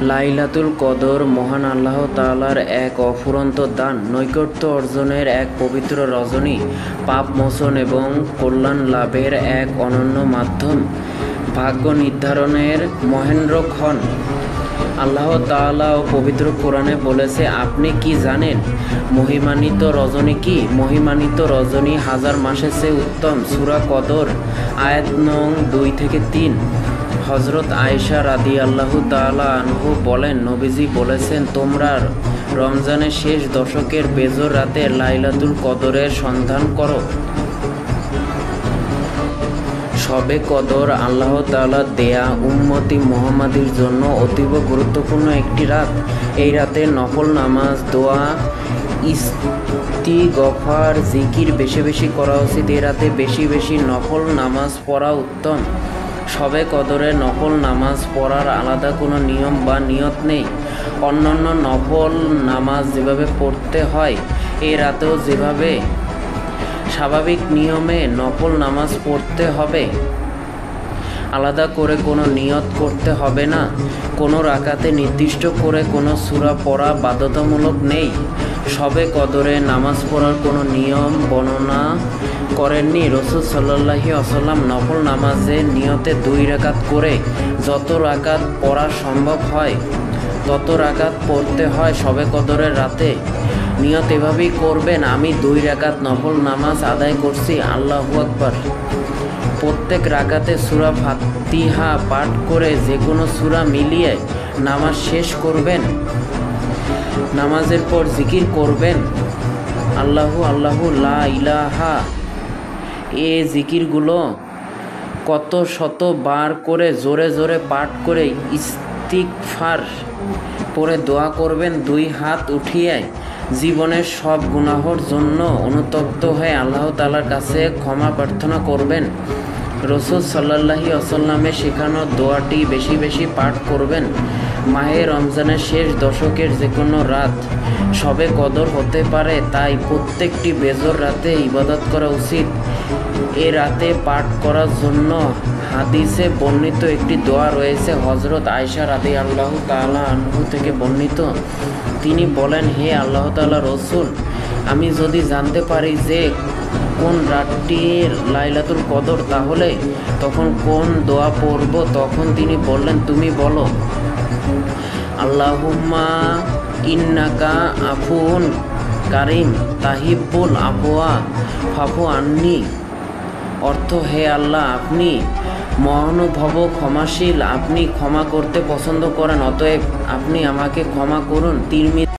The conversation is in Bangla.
লাইলাতুল কদর মহান আল্লাহ তাআলার এক অফুরন্ত দান, নৈকট্য অর্জনের এক পবিত্র রজনী, পাপ মোচন এবং কল্যাণ লাভের এক অনন্য মাধ্যম, ভাগ্য নির্ধারণের মহেন্দ্রক্ষণ। আল্লাহ তাআলা ও পবিত্র কোরআনে বলেছে, আপনি কি জানেন মহিমান্বিত রজনী কি? মহিমান্বিত রজনী হাজার মাসের চেয়ে উত্তম। সূরা কদর, আয়াত নং 2-3। হযরত আয়েশা রাদিয়াল্লাহু তাআলা আনহু বলেন, নবীজি বলেছেন, তোমরা রমজানের শেষ দশকের বেজর রাতে লাইলাতুল কদরের সন্ধান করো। শবে কদর আল্লাহ তাআলা দেয়া উম্মতি মুহাম্মাদীর জন্য অতীব গুরুত্বপূর্ণ একটি রাত। এই রাতে নফল নামাজ, দোয়া, ইস্তিগফার, জিকির বেশি বেশি করা উচিত। এই রাতে বেশি বেশি নফল নামাজ পড়া উত্তম। শবে কদরে নফল নামাজ পড়ার আলাদা কোনো নিয়ম বা নিয়ত নেই। অন্যান্য নফল নামাজ যেভাবে পড়তে হয়, এই রাতেও যেভাবে স্বাভাবিক নিয়মে নফল নামাজ পড়তে হবে। আলাদা করে কোনো নিয়ত করতে হবে না। কোনো রাকাতে নির্দিষ্ট করে কোনো সূরা পড়া বাধ্যতামূলক নেই। শবে কদরে নামাজ পড়ার কোনো নিয়ম বর্ণনা করেননি রাসূল সাল্লাল্লাহু আলাইহি ওয়াসাল্লাম। নফল নামাজের নিয়তে 2 রাকাত করে যত রাকাত পড়া সম্ভব হয় তত রাকাত পড়তে হয়। শবে কদরের রাতে নিয়ত এভাবেই করবেন, আমি 2 রাকাত নফল নামাজ আদায় করছি, আল্লাহু আকবার। প্রত্যেক রাকাতে সূরা ফাতিহা পাঠ করে যে কোনো সূরা মিলিয়ে নামাজ শেষ করবেন। নামাজের পর জিকির করবেন, আল্লাহু আল্লাহু লা ইলাহা। এ জিকিরগুলো কত শত বার করে জোরে জোরে পাঠ করে ইস্তিগফার পরে দোয়া করবেন। 2 হাত উঠিয়ে জীবনের সব গুনাহর জন্য অনুতপ্ত হয়ে আল্লাহ তাআলার কাছে ক্ষমা প্রার্থনা করবেন। রাসূল সাল্লাল্লাহু আলাইহি ওয়াসাল্লামের শেখানো দোয়াটি বেশি বেশি পাঠ করবেন। মাহে রমজানের শেষ দশকের যে কোনো রাত শবে কদর হতে পারে, তাই প্রত্যেকটি বেজর রাতে ইবাদত করা উচিত। এ রাতে পাঠ করার জন্য হাদিসে বর্ণিত একটি দোয়া রয়েছে। হযরত আয়েশা রাদিয়াল্লাহু তাআলা আনহু থেকে বর্ণিত, তিনি বলেন, হে আল্লাহ তাআলার রাসূল, আমি যদি জানতে পারি যে কোন রাতটি লাইলাতুল কদর, তাহলে তখন কোন দোয়া পড়ব? তখন তিনি বললেন, তুমি বলো, আল্লাহুম্মা ইন্নাকা আফুউন কারীম তাহিব্বুল আফওয়া ফাফু আন্নি। অর্থ, হে আল্লাহ, আপনি মহানুভব, ক্ষমাশীল, আপনি ক্ষমা করতে পছন্দ করেন, অতএব আপনি আমাকে ক্ষমা করুন। তিরমিজি।